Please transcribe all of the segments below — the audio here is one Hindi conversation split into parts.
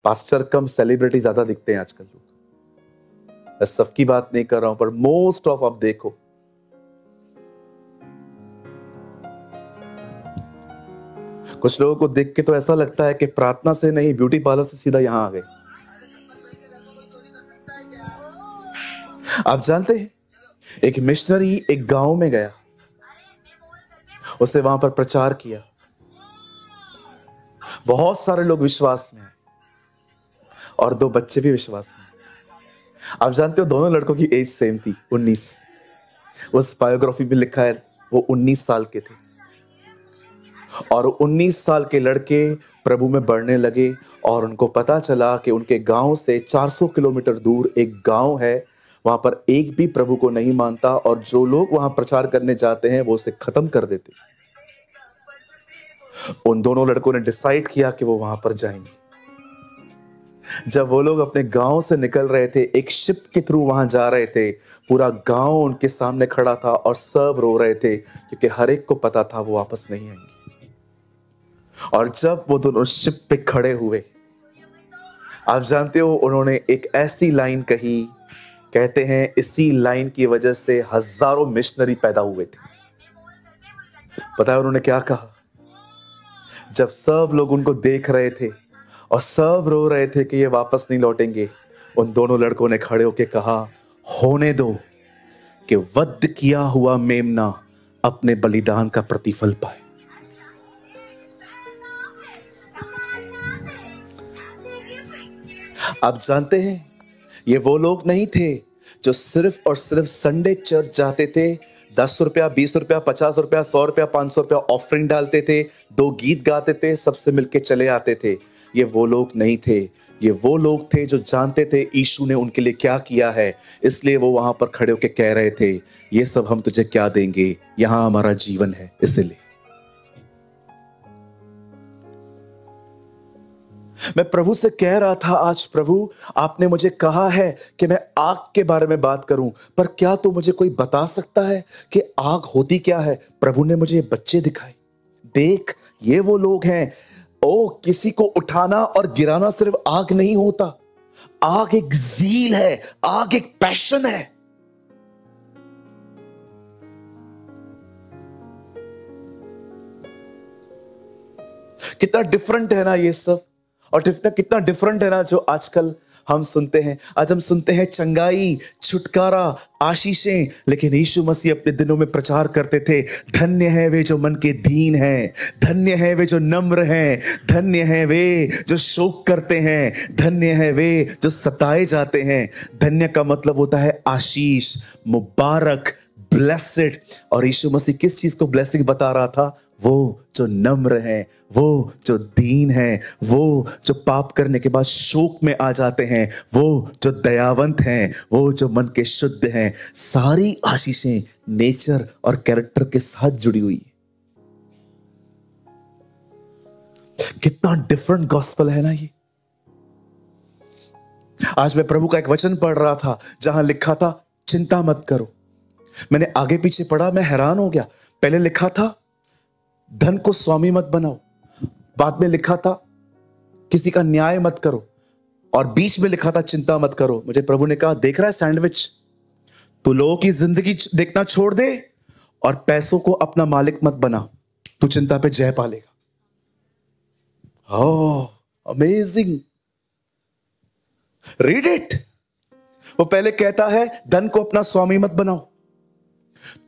पास्टर कम, सेलिब्रिटी ज्यादा दिखते हैं आजकल लोग। मैं सबकी बात नहीं कर रहा हूं, पर मोस्ट ऑफ आप देखो, कुछ लोगों को देख के तो ऐसा लगता है कि प्रार्थना से नहीं, ब्यूटी पार्लर से सीधा यहां आ गए। आप जानते हैं, एक मिशनरी एक गांव में गया, उसे वहां पर प्रचार किया, बहुत सारे लोग विश्वास में हैं और 2 बच्चे भी विश्वास में। आप जानते हो दोनों लड़कों की एज सेम थी, 19। उस बायोग्राफी में लिखा है वो 19 साल के थे और 19 साल के लड़के प्रभु में बढ़ने लगे और उनको पता चला कि उनके गांव से 400 किलोमीटर दूर एक गांव है, वहां पर एक भी प्रभु को नहीं मानता और जो लोग वहां प्रचार करने जाते हैं वो उसे खत्म कर देते। उन दोनों लड़कों ने डिसाइड किया कि वो वहां पर जाएंगे। जब वो लोग अपने गांव से निकल रहे थे, एक शिप के थ्रू वहां जा रहे थे, पूरा गांव उनके सामने खड़ा था और सब रो रहे थे क्योंकि हर एक को पता था वो वापस नहीं आएंगे। और जब वो दोनों शिप पे खड़े हुए, आप जानते हो उन्होंने एक ऐसी लाइन कही, कहते हैं इसी लाइन की वजह से हजारों मिशनरी पैदा हुए थे। पता है उन्होंने क्या कहा? जब सब लोग उनको देख रहे थे और सब रो रहे थे कि ये वापस नहीं लौटेंगे, उन दोनों लड़कों ने खड़े होकर कहा, होने दो कि वध किया हुआ मेमना अपने बलिदान का प्रतिफल पाए। आप जानते हैं ये वो लोग नहीं थे जो सिर्फ और सिर्फ संडे चर्च जाते थे, 10 रुपया, 20 रुपया, 50 रुपया, 100 रुपया, 500 रुपया ऑफरिंग डालते थे, 2 गीत गाते थे, सबसे मिलके चले आते थे। ये वो लोग नहीं थे। ये वो लोग थे जो जानते थे यीशु ने उनके लिए क्या किया है, इसलिए वो वहां पर खड़े होकर कह रहे थे, ये सब हम तुझे क्या देंगे, यहां हमारा जीवन है। इसलिए मैं प्रभु से कह रहा था आज, प्रभु आपने मुझे कहा है कि मैं आग के बारे में बात करूं, पर क्या तो मुझे कोई बता सकता है कि आग होती क्या है? प्रभु ने मुझे बच्चे दिखाए, देख ये वो लोग हैं। ओ, किसी को उठाना और गिराना सिर्फ आग नहीं होता, आग एक ज़ील है, आग एक पैशन है। कितना डिफरेंट है ना ये सब, और कितना डिफरेंट है ना जो आजकल हम सुनते हैं। आज हम सुनते हैं चंगाई, छुटकारा, आशीषें, लेकिन यीशु मसीह अपने दिनों में प्रचार करते थे, धन्य है वे जो मन के दीन हैं, धन्य है वे जो नम्र हैं, धन्य है वे जो शोक करते हैं, धन्य है वे जो सताए जाते हैं। धन्य का मतलब होता है आशीष, मुबारक, ब्लेसेड। और यीशु मसीह किस चीज को ब्लेसिंग बता रहा था? वो जो नम्र है, वो जो दीन है, वो जो पाप करने के बाद शोक में आ जाते हैं, वो जो दयावंत हैं, वो जो मन के शुद्ध हैं। सारी आशीषें नेचर और कैरेक्टर के साथ जुड़ी हुई। कितना डिफरेंट गॉस्पेल है ना ये। आज मैं प्रभु का एक वचन पढ़ रहा था जहां लिखा था चिंता मत करो। मैंने आगे पीछे पढ़ा, मैं हैरान हो गया। पहले लिखा था धन को स्वामी मत बनाओ, बाद में लिखा था किसी का न्याय मत करो, और बीच में लिखा था चिंता मत करो। मुझे प्रभु ने कहा, देख रहा है सैंडविच, तू लोगों की जिंदगी देखना छोड़ दे और पैसों को अपना मालिक मत बना, तू चिंता पे जय पा लेगा। ओह अमेजिंग, रीड इट। वो पहले कहता है धन को अपना स्वामी मत बनाओ,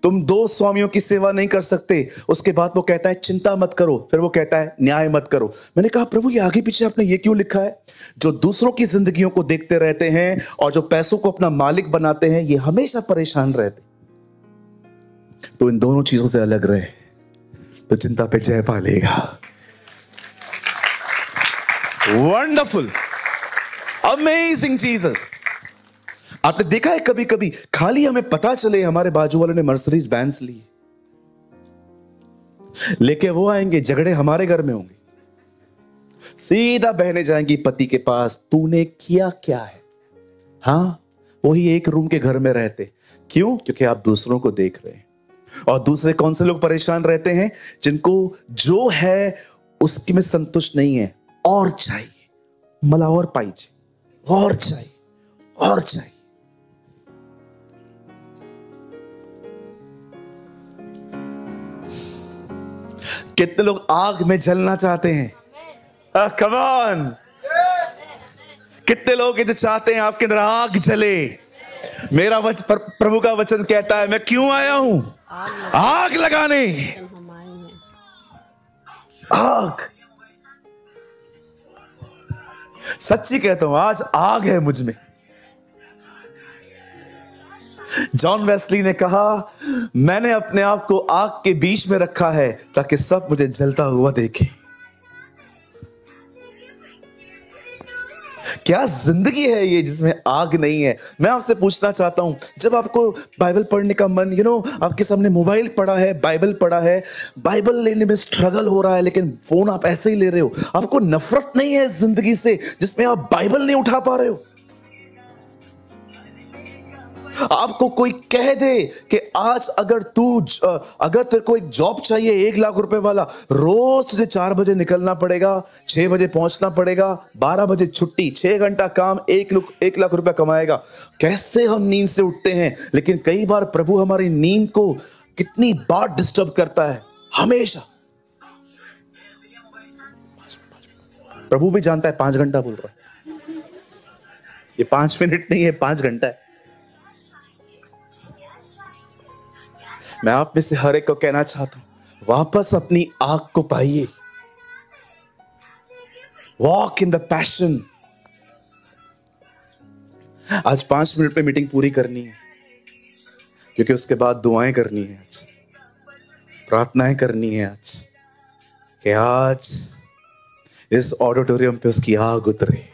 तुम 2 स्वामियों की सेवा नहीं कर सकते। उसके बाद वो कहता है चिंता मत करो, फिर वो कहता है न्याय मत करो। मैंने कहा प्रभु ये आगे पीछे आपने ये क्यों लिखा है? जो दूसरों की जिंदगियों को देखते रहते हैं और जो पैसों को अपना मालिक बनाते हैं, ये हमेशा परेशान रहते। तो इन दोनों चीजों से अलग रहे तो चिंता पे जय पा लेगा। Wonderful, amazing Jesus. आपने देखा है कभी कभी खाली हमें पता चले हमारे बाजू वालों ने मर्सिडीज बैंस ली, लेके वो आएंगे, झगड़े हमारे घर में होंगे, सीधा बहने जाएंगी पति के पास, तूने किया क्या है? हाँ, वही एक रूम के घर में रहते। क्यों? क्योंकि आप दूसरों को देख रहे हैं। और दूसरे कौन से लोग परेशान रहते हैं? जिनको जो है उसकी में संतुष्ट नहीं है, और चाहिए, मला और पाहिजे, और चाहिए, और चाहिए. कितने लोग आग में जलना चाहते हैं? Come on. कितने लोग ये जो चाहते हैं आपके अंदर आग जले? मेरा प्रभु का वचन कहता है, मैं क्यों आया हूं? आग लगाने. आग. सच्ची कहता हूं, आज आग है मुझ में. जॉन वेस्ली ने कहा, मैंने अपने आप को आग के बीच में रखा है ताकि सब मुझे जलता हुआ देखे. क्या जिंदगी है ये जिसमें आग नहीं है? मैं आपसे पूछना चाहता हूं, जब आपको बाइबल पढ़ने का मन, आपके सामने मोबाइल पड़ा है, बाइबल पड़ा है, बाइबल लेने में स्ट्रगल हो रहा है, लेकिन फोन आप ऐसे ही ले रहे हो, आपको नफरत नहीं है जिंदगी से जिसमें आप बाइबल नहीं उठा पा रहे हो? आपको कोई कह दे कि आज अगर तेरे को एक जॉब चाहिए 1 लाख रुपए वाला, रोज तुझे 4 बजे निकलना पड़ेगा, 6 बजे पहुंचना पड़ेगा, 12 बजे छुट्टी, 6 घंटा काम, 1 लाख रुपया कमाएगा. कैसे हम नींद से उठते हैं? लेकिन कई बार प्रभु हमारी नींद को कितनी बार डिस्टर्ब करता है. हमेशा. प्रभु भी जानता है 5 घंटा बोल रहा है, ये 5 मिनट नहीं है, 5 घंटा है. मैं आप में से हर एक को कहना चाहता हूं, वापस अपनी आग को पाइए. Walk in the passion. आज 5 मिनट में मीटिंग पूरी करनी है, क्योंकि उसके बाद दुआएं करनी है, आज प्रार्थनाएं करनी है, आज कि आज इस ऑडिटोरियम पे उसकी आग उतरे.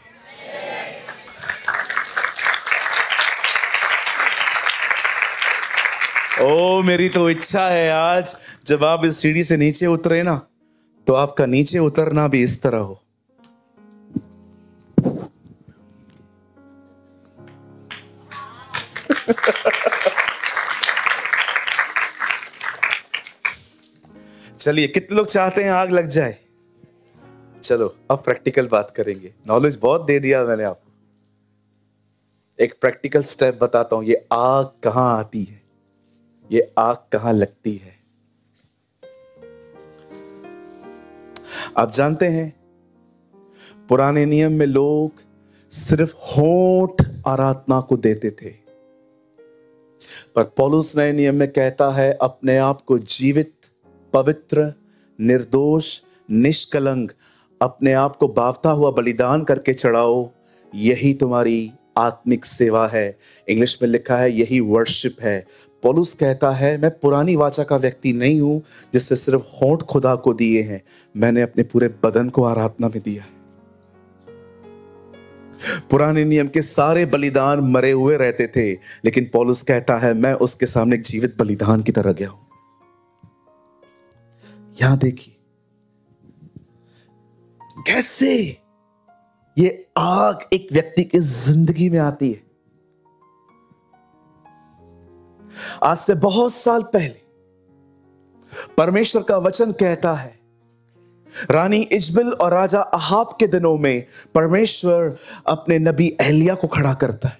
ओ मेरी तो इच्छा है आज जब आप इस सीढ़ी से नीचे उतरे ना, तो आपका नीचे उतरना भी इस तरह हो. चलिए, कितने लोग चाहते हैं आग लग जाए? चलो अब प्रैक्टिकल बात करेंगे. नॉलेज बहुत दे दिया मैंने आपको. एक प्रैक्टिकल स्टेप बताता हूं. ये आग कहां आती है, ये आग कहां लगती है? आप जानते हैं, पुराने नियम में लोग सिर्फ होंठ आराधना को देते थे, पर पौलुस नए नियम में कहता है, अपने आप को जीवित, पवित्र, निर्दोष, निष्कलंक अपने आप को बावता हुआ बलिदान करके चढ़ाओ. यही तुम्हारी आत्मिक सेवा है. इंग्लिश में लिखा है यही वर्शिप है. पौलुस कहता है, मैं पुरानी वाचा का व्यक्ति नहीं हूं जिससे सिर्फ होंठ खुदा को दिए हैं, मैंने अपने पूरे बदन को आराधना में दिया है. पुराने नियम के सारे बलिदान मरे हुए रहते थे, लेकिन पौलुस कहता है मैं उसके सामने एक जीवित बलिदान की तरह गया हूं. यहां देखिए कैसे ये आग एक व्यक्ति की जिंदगी में आती है. आज से बहुत साल पहले परमेश्वर का वचन कहता है, रानी इजबेल और राजा अहाब के दिनों में परमेश्वर अपने नबी एलिया को खड़ा करता है.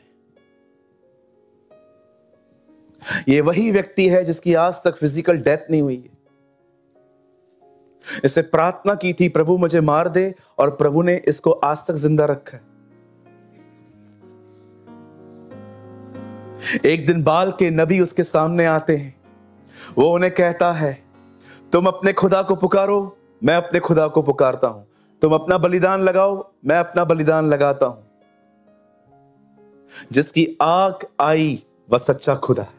यह वही व्यक्ति है जिसकी आज तक फिजिकल डेथ नहीं हुई है. इसे प्रार्थना की थी, प्रभु मुझे मार दे, और प्रभु ने इसको आज तक जिंदा रखा है. एक दिन बाल के नबी उसके सामने आते हैं. वो उन्हें कहता है, तुम अपने खुदा को पुकारो, मैं अपने खुदा को पुकारता हूं. तुम अपना बलिदान लगाओ, मैं अपना बलिदान लगाता हूं. जिसकी आग आई वह सच्चा खुदा है.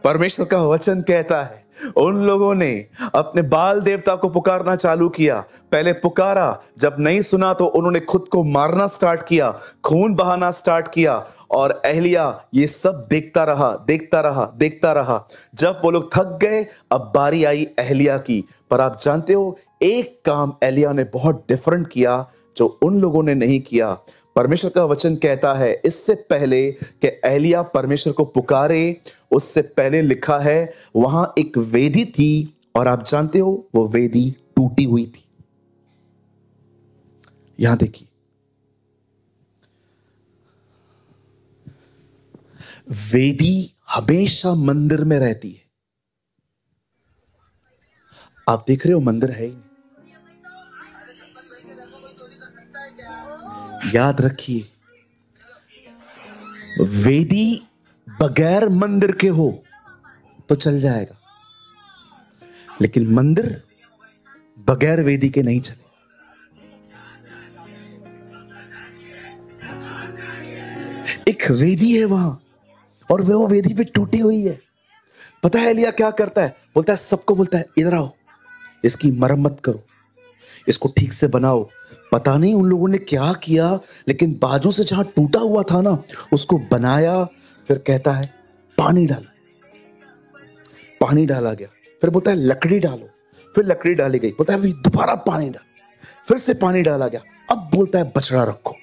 परमेश्वर का वचन कहता है, उन लोगों ने अपने बाल देवता को पुकारना चालू किया. पहले पुकारा, जब नहीं सुना तो उन्होंने खुद को मारना स्टार्ट किया, खून बहाना स्टार्ट किया, और एलिया ये सब देखता रहा, देखता रहा, देखता रहा. जब वो लोग थक गए, अब बारी आई एलिया की. पर आप जानते हो, एक काम एलिया ने बहुत डिफरेंट किया जो उन लोगों ने नहीं किया. परमेश्वर का वचन कहता है, इससे पहले कि एलिया परमेश्वर को पुकारे, उससे पहले लिखा है वहां एक वेदी थी, और आप जानते हो वो वेदी टूटी हुई थी. यहां देखिए, वेदी हमेशा मंदिर में रहती है। आप देख रहे हो मंदिर है ही नहीं। याद रखिए, वेदी बगैर मंदिर के हो तो चल जाएगा, लेकिन मंदिर बगैर वेदी के नहीं चले। एक वेदी है वहां, और वो वेदी पे टूटी हुई है। पता है एलिया क्या करता है? बोलता है, सबको बोलता है, इधर आओ, इसकी मरम्मत करो, इसको ठीक से बनाओ। पता नहीं उन लोगों ने क्या किया, लेकिन बाजू से जहां टूटा हुआ था ना, उसको बनाया। फिर कहता है पानी डालो, पानी डाला गया। फिर बोलता है लकड़ी डालो, फिर लकड़ी डाली गई। बोलता है अभी दोबारा पानी डालो, फिर से पानी डाला गया। अब बोलता है बछड़ा रखो।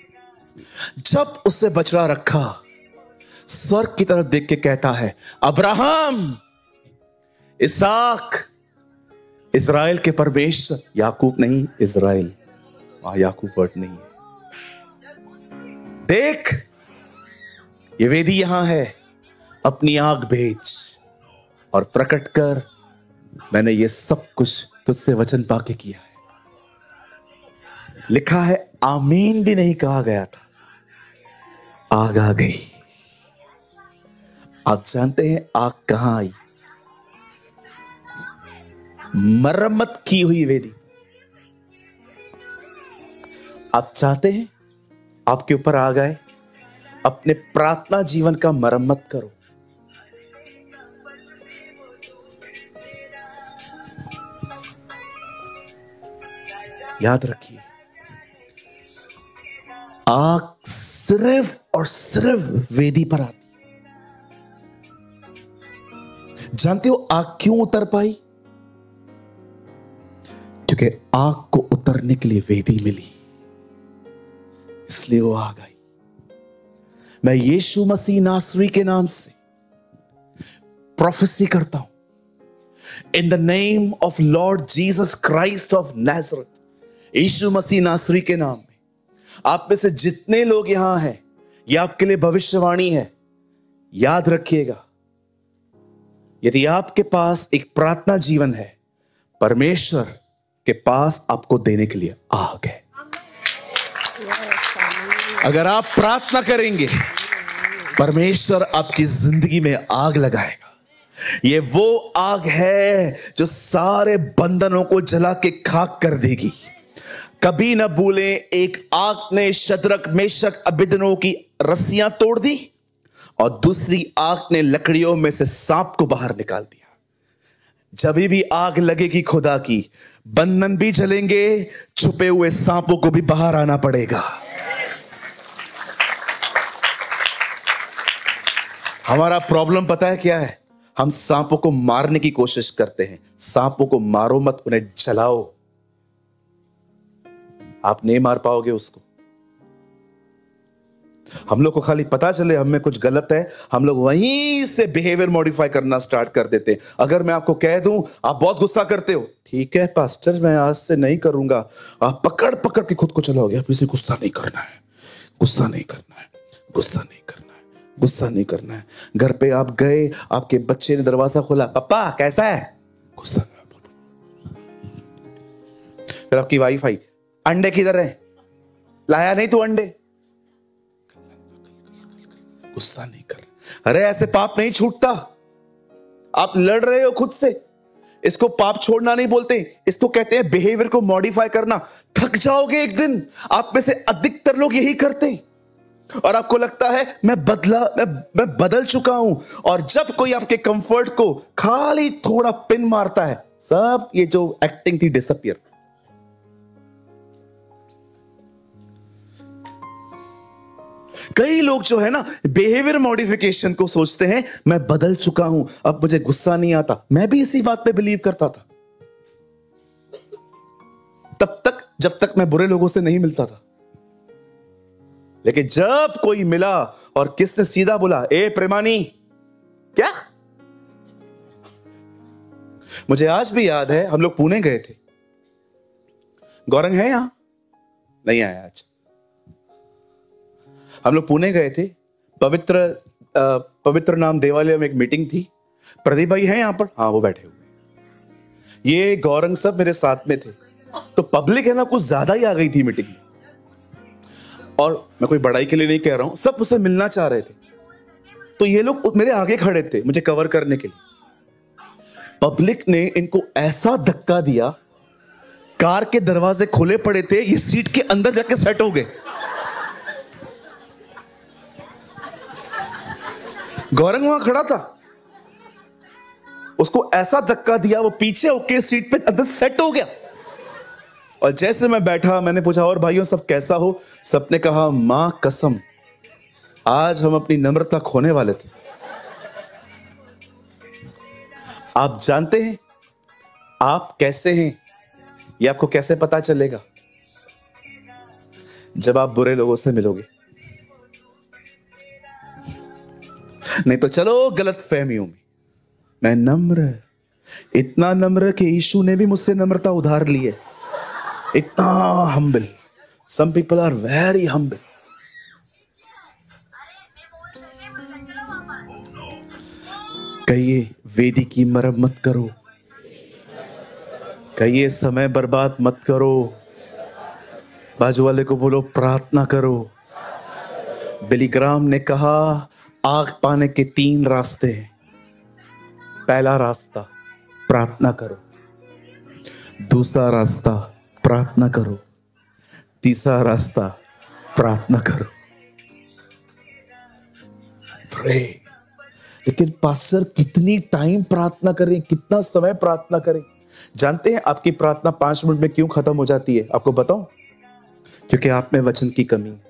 जब उससे बछड़ा रखा, स्वर्ग की तरफ देख के कहता है, अब्राहम, इसहाक, इज़राइल के परमेश्वर। याकूब नहीं, इज़राइल। वहां याकूब वर्ड नहीं है। देख, ये वेदी यहां है, अपनी आग भेज और प्रकट कर, मैंने ये सब कुछ तुझसे वचन पाके किया है। लिखा है आमीन भी नहीं कहा गया था, आग आ गई। आप जानते हैं आग कहां आई? मरम्मत की हुई वेदी। आप चाहते हैं आपके ऊपर आग आए? अपने प्रार्थना जीवन का मरम्मत करो। याद रखिए, आग सिर्फ और सिर्फ वेदी पर आती। जानते हो आग क्यों उतर पाई? क्योंकि आग को उतरने के लिए वेदी मिली, इसलिए वो आग आई। मैं यीशु मसीह नासरी के नाम से प्रोफेसी करता हूं, in the name of Lord Jesus Christ of Nazareth, यीशु मसीह नासरी के नाम में, आप में से जितने लोग यहां हैं, यह आपके लिए भविष्यवाणी है। याद रखिएगा, यदि आपके पास एक प्रार्थना जीवन है, परमेश्वर के पास आपको देने के लिए आग है। अगर आप प्रार्थना करेंगे, परमेश्वर आपकी जिंदगी में आग लगाएगा। ये वो आग है जो सारे बंधनों को जला के खाक कर देगी। कभी न भूलें, एक आग ने शद्रक, मेशक, अबेदनो की रस्सियां तोड़ दी, और दूसरी आग ने लकड़ियों में से सांप को बाहर निकाल दिया। जब भी आग लगेगी खुदा की, बंधन भी जलेंगे, छुपे हुए सांपों को भी बाहर आना पड़ेगा। हमारा प्रॉब्लम पता है क्या है? हम सांपों को मारने की कोशिश करते हैं। सांपों को मारो मत, उन्हें जलाओ। आप नहीं मार पाओगे उसको। हम लोग को खाली पता चले हम में कुछ गलत है, हम लोग वहीं से बिहेवियर मॉडिफाई करना स्टार्ट कर देते हैं। अगर मैं आपको कह दूं, आप बहुत गुस्सा करते हो, ठीक है पास्टर, मैं आज से नहीं करूंगा। आप पकड़ पकड़ के खुद को चलाओगे, अब इसे गुस्सा नहीं करना है, गुस्सा नहीं करना है, गुस्सा नहीं करना है, गुस्सा नहीं करना है। घर पे आप गए, आपके बच्चे ने दरवाजा खोला, पापा कैसा है? गुस्सा। फिर आपकी वाइफ आई, अंडे किधर है? लाया नहीं तू अंडे? गुस्सा नहीं कर। अरे ऐसे पाप नहीं छूटता। आप लड़ रहे हो खुद से। इसको पाप छोड़ना नहीं बोलते, इसको कहते हैं बिहेवियर को मॉडिफाई करना। थक जाओगे एक दिन। आप में से अधिकतर लोग यही करते हैं, और आपको लगता है मैं बदल चुका हूं। और जब कोई आपके कंफर्ट को खाली थोड़ा पिन मारता है, सब ये जो एक्टिंग थी डिसअपियर। कई लोग जो है ना, बिहेवियर मॉडिफिकेशन को सोचते हैं मैं बदल चुका हूं, अब मुझे गुस्सा नहीं आता। मैं भी इसी बात पे बिलीव करता था, तब तक जब तक मैं बुरे लोगों से नहीं मिलता था। लेकिन जब कोई मिला और किसने सीधा बोला, ए प्रेमानी, क्या? मुझे आज भी याद है, हम लोग पुणे गए थे। गौरंग है यहां? नहीं आया आज। हम लोग पुणे गए थे, पवित्र पवित्र नाम देवालय में एक मीटिंग थी। प्रदीप भाई हैं यहाँ पर? हाँ, वो बैठे हुए। ये गौरंग सब मेरे साथ में थे। तो पब्लिक है ना कुछ ज्यादा ही आ गई थी मीटिंग में, और मैं कोई बड़ाई के लिए नहीं कह रहा हूं, सब मुझसे मिलना चाह रहे थे। तो ये लोग मेरे आगे खड़े थे मुझे कवर करने के लिए। पब्लिक ने इनको ऐसा धक्का दिया, कार के दरवाजे खुले पड़े थे, ये सीट के अंदर जाके सेट हो गए। गौरंग वहां खड़ा था, उसको ऐसा धक्का दिया, वो पीछे होके सीट पे अंदर सेट हो गया। और जैसे मैं बैठा, मैंने पूछा और भाइयों सब कैसा हो? सबने कहा मां कसम आज हम अपनी नम्रता खोने वाले थे। आप जानते हैं आप कैसे हैं, ये आपको कैसे पता चलेगा? जब आप बुरे लोगों से मिलोगे। नहीं तो चलो गलत फहमियों में। मैं नम्र, इतना नम्र कि यीशु ने भी मुझसे नम्रता उधार ली है। इतना humble. Some people are very humble. कहिए वेदी की मरम्मत करो, कहिए समय बर्बाद मत करो, बाजू वाले को बोलो प्रार्थना करो। बिली ग्राम ने कहा आग पाने के 3 रास्ते हैं। पहला रास्ता प्रार्थना करो, दूसरा रास्ता प्रार्थना करो, तीसरा रास्ता प्रार्थना करो। प्रे। लेकिन पास्टर कितनी टाइम प्रार्थना करें, कितना समय प्रार्थना करें? जानते हैं आपकी प्रार्थना 5 मिनट में क्यों खत्म हो जाती है? आपको बताऊं? क्योंकि आप में वचन की कमी है।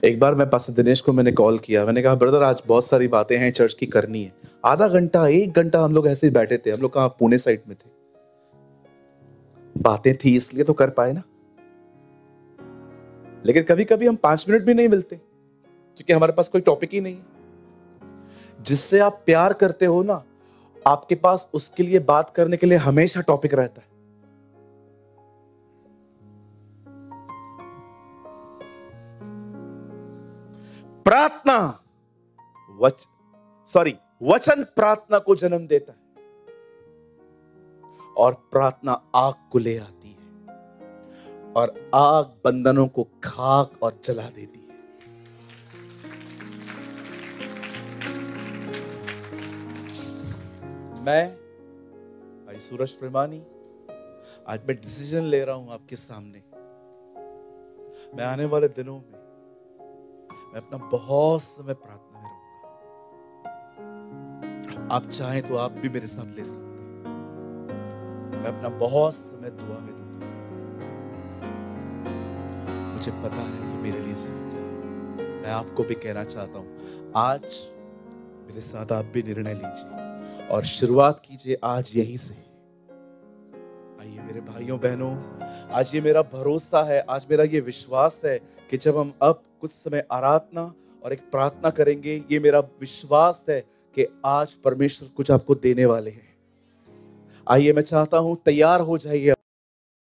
एक बार मैं पास्टर दिनेश को मैंने कॉल किया, मैंने कहा ब्रदर आज बहुत सारी बातें हैं चर्च की करनी है। आधा घंटा 1 घंटा हम लोग ऐसे ही बैठे थे। हम लोग कहाँ, पुणे साइड में थे। बातें थी इसलिए तो कर पाए ना। लेकिन कभी कभी हम 5 मिनट भी नहीं मिलते क्योंकि हमारे पास कोई टॉपिक ही नहीं है। जिससे आप प्यार करते हो ना, आपके पास उसके लिए बात करने के लिए हमेशा टॉपिक रहता है। प्रार्थना वचन प्रार्थना को जन्म देता है, और प्रार्थना आग को ले आती है, और आग बंधनों को खाक और जला देती है। मैं भाई सूरज प्रेमानी आज मैं डिसीजन ले रहा हूं आपके सामने। मैं आने वाले दिनों में मैं अपना बहुत समय प्रार्थना में रहूंगा। आप चाहें तो आप भी मेरे साथ ले सकते हैं। मैं अपना बहुत समय दुआ में दूंगा। मुझे पता है ये मेरे लिए जरूरी है। मैं आपको भी कहना चाहता हूं, आज मेरे साथ आप भी निर्णय लीजिए और शुरुआत कीजिए आज यहीं से। आइए मेरे भाइयों बहनों, आज ये मेरा भरोसा है, आज मेरा ये विश्वास है कि जब हम अब कुछ समय आराधना और एक प्रार्थना करेंगे, ये मेरा विश्वास है कि आज परमेश्वर कुछ आपको देने वाले हैं। आइए मैं चाहता हूं तैयार हो जाइए।